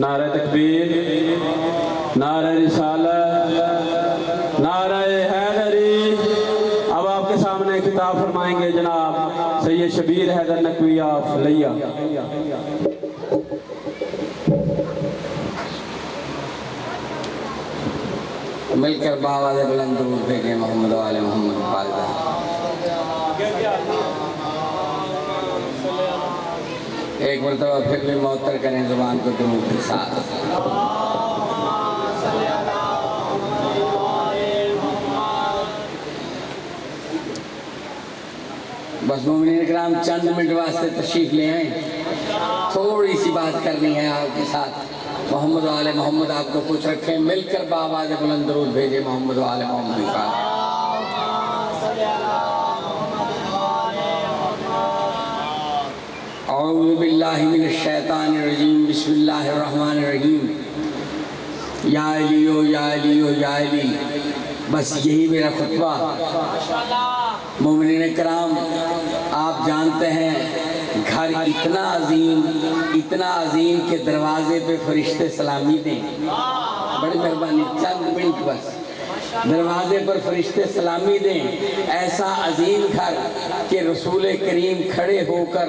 नारे तकबीर, नारे रिसालत, नारे हैदरी। अब आपके सामने खिताब फरमाएंगे जनाब सैयद शबीर हैदर नकवी ऑफ लिया। मिलकर बाबा दे बुलंद दुरूद भेजे मोहम्मद वाले मोहम्मद पालदा। एक मरतबा फिर भी मुअत्तर करें ज़ुबान को दुरूद के साथ। बस मोमिनीन किराम चंद मिनट वास्ते तशरीफ ले आए, थोड़ी सी बात करनी है आपके साथ। मोहम्मद वाले मोहम्मद आपको कुछ रखें, मिलकर बाबा दे बुलंद दुरूद भेजे मोहम्मद वाले मोहम्मद का। औज़ु बिल्लाहि मिनश शैतानिर रजीम, बिस्मिल्लाहिर रहमानिर रहीम। या अलियो या अलियो या अली, बस यही मेरा खुतबा। मोमिनीन किराम, आप जानते हैं घर इतना अजीम के दरवाजे पे फरिश्ते सलामी दें। बड़ी मेहरबानी, चंद मिनट बस। दरवाजे पर फरिश्ते सलामी दें। ऐसा अजीम घर कि रसूल करीम खड़े होकर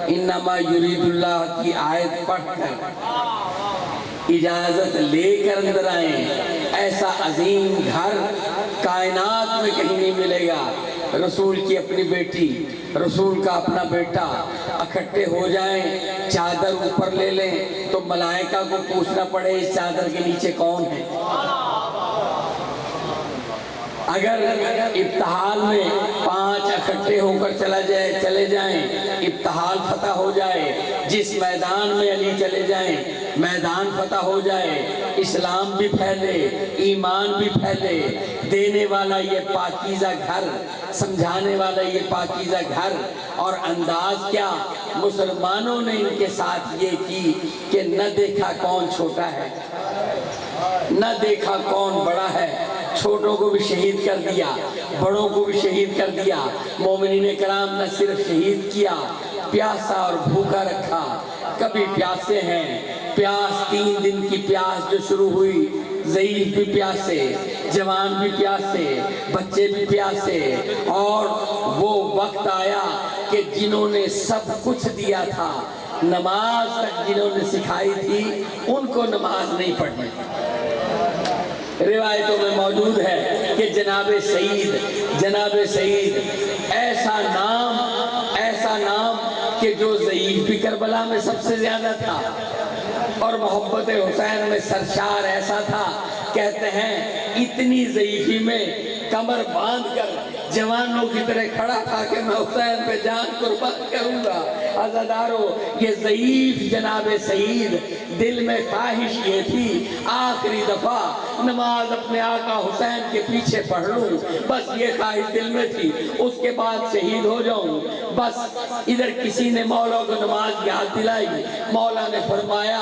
इन्नमा युरीदुल्लाह की आयत पढ़कर इजाज़त लेकर अंदर आए। ऐसा अजीम घर कायनात में कहीं नहीं मिलेगा। रसूल की अपनी बेटी, रसूल का अपना बेटा इकट्ठे हो जाएं, चादर ऊपर ले लें तो मलाइका को पूछना पड़े इस चादर के नीचे कौन है। अगर इब्तिहाल में 5 इकट्ठे होकर चले जाएं, इब्तिहाल फतह हो जाए। जिस मैदान में अली चले जाएं, मैदान फतह हो जाए। इस्लाम भी फैले, ईमान भी फैले। देने वाला ये पाकीज़ा घर, समझाने वाला ये पाकीज़ा घर। और अंदाज क्या मुसलमानों ने इनके साथ ये की कि न देखा कौन छोटा है, न देखा कौन बड़ा है। छोटों को भी शहीद कर दिया, बड़ों को भी शहीद कर दिया। मोमिनीन किराम ने सिर्फ शहीद किया, प्यासा और भूखा रखा। कभी प्यासे हैं, प्यास 3 दिन की प्यास जो शुरू हुई, ज़ईफ़ भी प्यासे, जवान भी प्यासे, बच्चे भी प्यासे। और वो वक्त आया कि जिन्होंने सब कुछ दिया था, नमाज तक जिन्होंने सिखाई थी, उनको नमाज नहीं पढ़नी। रिवायतों में मौजूद है कि जनाबे सईद ऐसा नाम कि जो ज़ईफ़ भी करबला में सबसे ज्यादा था और मोहब्बत हुसैन में सरशार ऐसा था। कहते हैं इतनी ज़ईफ़ी में कमर बांध कर जवानों की तरह खड़ा था कि मैं हुसैन पे जान कुर्बान करूंगा। अज़ादारो, ये ज़ईफ़ जनाबे सईद, दिल में ख्वाहिश ये थी आखिरी दफा नमाज अपने आका हुसैन के पीछे पढ़ लूं। बस ये ख्वाहिश दिल में थी, उसके बाद शहीद हो जाऊं। बस इधर किसी ने मौला को नमाज याद दिलाई। मौला ने फरमाया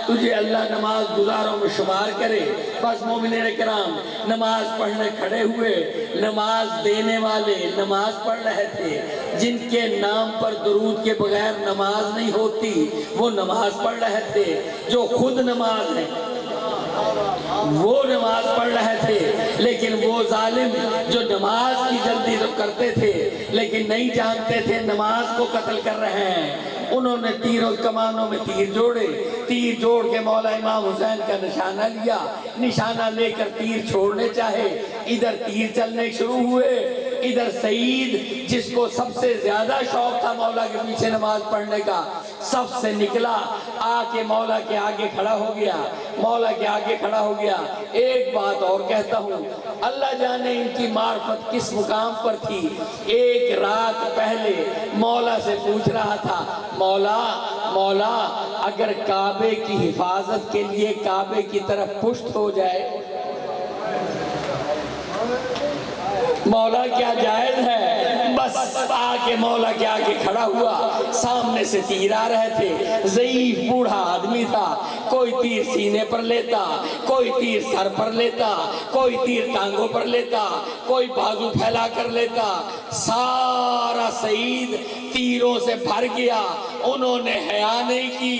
तुझे अल्लाह नमाज गुजारों में शुमार करे। बस मोमिनीन किराम नमाज पढ़ने खड़े हुए। नमाज देने वाले नमाज पढ़ रहे थे। जिनके नाम पर दुरूद के बगैर नमाज नहीं होती, वो नमाज पढ़ रहे थे। जो खुद नमाज है वो नमाज पढ़ रहे थे। लेकिन वो जालिम जो नमाज की जल्दी तो करते थे लेकिन नहीं जानते थे नमाज को कत्ल कर रहे हैं, उन्होंने तीरों कमानों में तीर जोड़े। तीर जोड़ के मौला इमाम हुसैन का निशाना लिया। निशाना लेकर तीर छोड़ने चाहे, इधर तीर चलने शुरू हुए। इधर सईद जिसको सबसे ज्यादा शौक था मौला के पीछे नमाज पढ़ने का, सबसे निकला, आके मौला के आगे खड़ा हो गया। मौला के आगे खड़ा हो गया। एक बात और कहता हूँ, अल्लाह जाने इनकी मार्फत किस मुकाम पर थी। एक रात पहले मौला से पूछ रहा था, मौला अगर काबे की हिफाजत के लिए काबे की तरफ पुश्त हो जाए, मौला क्या जायज है? बस आके मौला के आगे खड़ा हुआ। सामने से तीर आ रहे थे। ज़ईफ़ बूढ़ा आदमी था। कोई तीर सीने पर लेता, कोई तीर सर पर लेता, कोई तीर टांगों पर लेता, कोई बाजू फैला कर लेता। सारा सईद तीरों से भर गया। उन्होंने हया नहीं की,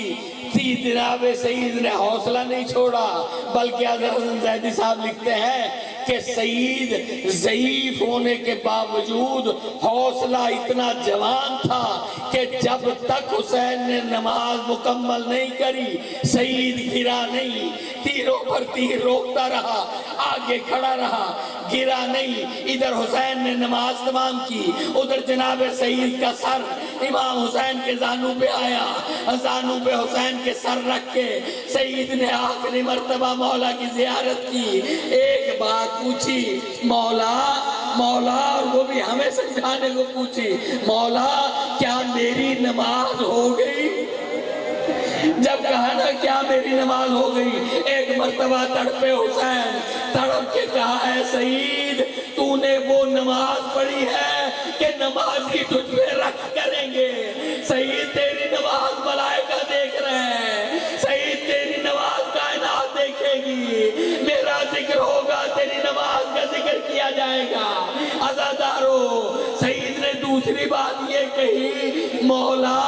जनाब सईद ने हौसला नहीं छोड़ा, बल्कि हज़रत हसन ज़ैदी साहब लिखते हैं कि सईद ज़ईफ होने के बावजूद हौसला इतना जवान था कि जब तक हुसैन ने नमाज मुकम्मल नहीं करी सईद गिरा नहीं, तीरों पर तीर रोकता रहा, आगे खड़ा रहा, गिरा नहीं। इधर हुसैन ने नमाज तमाम की, उधर जनाब सईद का सर इमाम हुसैन के जानू पे आया, जानू पे हुसैन के सर रख के सईद ने आखिरी मर्तबा मौला की जियारत की। एक बात पूछी, मौला मौला, और वो भी हमें समझाने को पूछी, मौला क्या मेरी नमाज हो गई? जब कहा ना क्या मेरी नमाज हो गई, एक मर्तबा तड़पे हुसैन, तड़प के कहा है सईद तूने वो नमाज पढ़ी है कि नमाज की तुझ पे रख करेंगे। सईद तेरी नमाज मलाइका देख रहे हैं, सईद तेरी नमाज कायनात देखेगी, मेरा जिक्र होगा, तेरी नमाज का जिक्र किया जाएगा। अज़ादारो, सईद ने दूसरी बात ये कही, मौला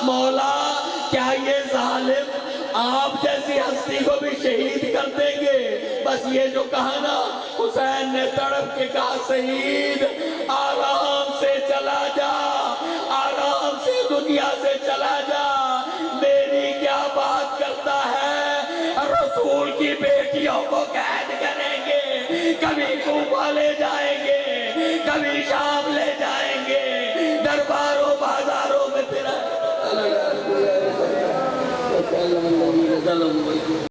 मौला क्या ये जालिम आप जैसी हस्ती को भी शहीद कर देंगे? बस ये जो कहा ना, हुसैन ने तड़प के कहा सईद आराम से चला जा, आराम से दुनिया से चला जा, मेरी क्या बात करता है? रसूल की बेटियों को कैद करेंगे, कभी कूफा ले जाएंगे, कभी शाम ले